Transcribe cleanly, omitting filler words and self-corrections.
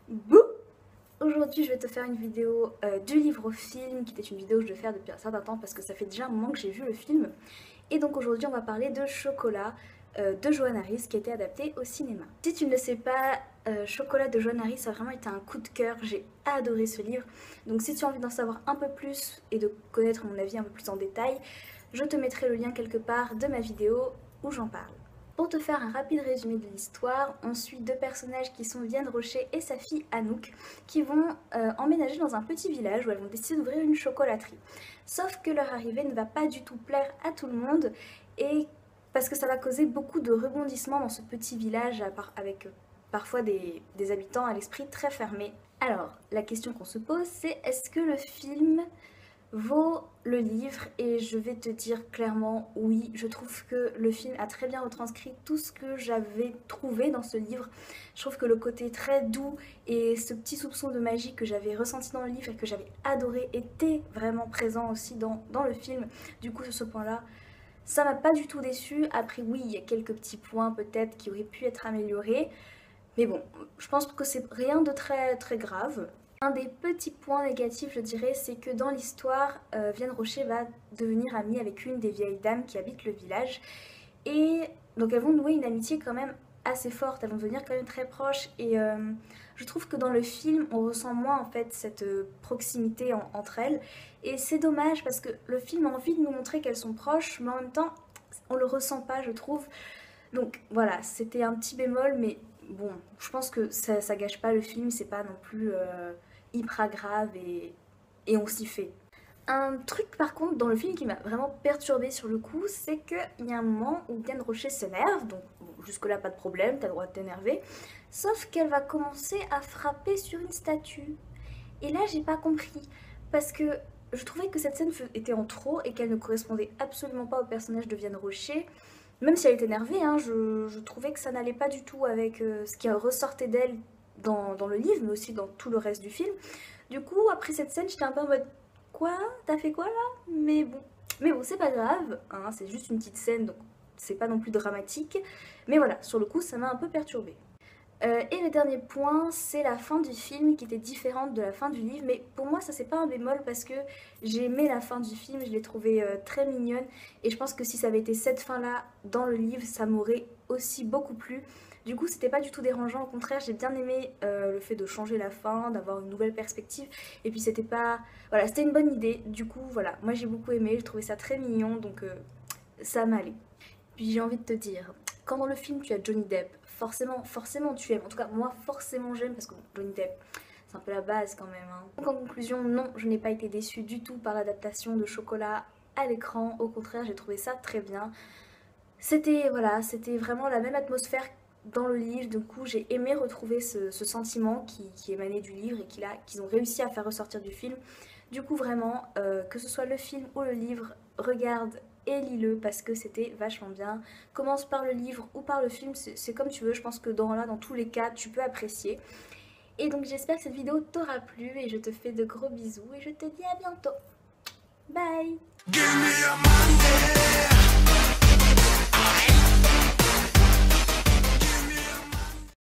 Bouh! Aujourd'hui je vais te faire une vidéo du livre au film, qui était une vidéo que je devais faire depuis un certain temps parce que ça fait déjà un moment que j'ai vu le film. Et donc aujourd'hui on va parler de Chocolat de Johann Harris qui a été adapté au cinéma. Si tu ne le sais pas, Chocolat de Johann Harris a vraiment été un coup de cœur, j'ai adoré ce livre. Donc si tu as envie d'en savoir un peu plus et de connaître mon avis un peu plus en détail, je te mettrai le lien quelque part de ma vidéo où j'en parle. Pour te faire un rapide résumé de l'histoire, on suit deux personnages qui sont Vianne Rocher et sa fille Anouk qui vont emménager dans un petit village où elles vont décider d'ouvrir une chocolaterie. Sauf que leur arrivée ne va pas du tout plaire à tout le monde et parce que ça va causer beaucoup de rebondissements dans ce petit village avec parfois des habitants à l'esprit très fermé. Alors, la question qu'on se pose, c'est est-ce que le film vaut le livre? Et je vais te dire clairement oui, je trouve que le film a très bien retranscrit tout ce que j'avais trouvé dans ce livre. Je trouve que le côté très doux et ce petit soupçon de magie que j'avais ressenti dans le livre et que j'avais adoré était vraiment présent aussi dans le film. Du coup sur ce point là, ça m'a pas du tout déçu. Après oui, il y a quelques petits points peut-être qui auraient pu être améliorés, mais bon, je pense que c'est rien de très très grave. Un des petits points négatifs, je dirais, c'est que dans l'histoire, Vianne Rocher va devenir amie avec une des vieilles dames qui habitent le village. Et donc elles vont nouer une amitié quand même assez forte, elles vont devenir quand même très proches. Et je trouve que dans le film, on ressent moins en fait cette proximité entre elles. Et c'est dommage parce que le film a envie de nous montrer qu'elles sont proches, mais en même temps, on le ressent pas, je trouve. Donc voilà, c'était un petit bémol, mais bon, je pense que ça gâche pas le film, c'est pas non plus hyper grave et on s'y fait. Un truc par contre dans le film qui m'a vraiment perturbée sur le coup, c'est qu'il y a un moment où Diane Rocher s'énerve, donc bon, jusque là pas de problème, t'as le droit de t'énerver, sauf qu'elle va commencer à frapper sur une statue. Et là j'ai pas compris, parce que je trouvais que cette scène était en trop et qu'elle ne correspondait absolument pas au personnage de Vianne Rocher. Même si elle était énervée, hein, je trouvais que ça n'allait pas du tout avec ce qui ressortait d'elle dans le livre, mais aussi dans tout le reste du film. Du coup, après cette scène, j'étais un peu en mode quoi? T'as fait quoi là? Mais bon, c'est pas grave, hein, c'est juste une petite scène, donc c'est pas non plus dramatique. Mais voilà, sur le coup, ça m'a un peu perturbée. Et le dernier point, c'est la fin du film qui était différente de la fin du livre. Mais pour moi, ça c'est pas un bémol parce que j'ai aimé la fin du film, je l'ai trouvée très mignonne. Et je pense que si ça avait été cette fin-là dans le livre, ça m'aurait aussi beaucoup plu. Du coup, c'était pas du tout dérangeant, au contraire, j'ai bien aimé le fait de changer la fin, d'avoir une nouvelle perspective. Et puis c'était pas... Voilà, c'était une bonne idée. Du coup, voilà, moi j'ai beaucoup aimé, j'ai trouvé ça très mignon, donc ça m'allait. Puis j'ai envie de te dire, quand dans le film tu as Johnny Depp, forcément tu aimes. En tout cas, moi forcément j'aime parce que bon, Johnny Depp, c'est un peu la base quand même, hein. Donc en conclusion, non, je n'ai pas été déçue du tout par l'adaptation de Chocolat à l'écran. Au contraire, j'ai trouvé ça très bien. C'était voilà, c'était vraiment la même atmosphère dans le livre. Du coup, j'ai aimé retrouver ce sentiment qui émanait du livre et qu'ils ont réussi à faire ressortir du film. Du coup, vraiment, que ce soit le film ou le livre, regarde et lis-le parce que c'était vachement bien. Commence par le livre ou par le film, c'est comme tu veux. Je pense que dans tous les cas, tu peux apprécier. Et donc, j'espère que cette vidéo t'aura plu et je te fais de gros bisous et je te dis à bientôt. Bye!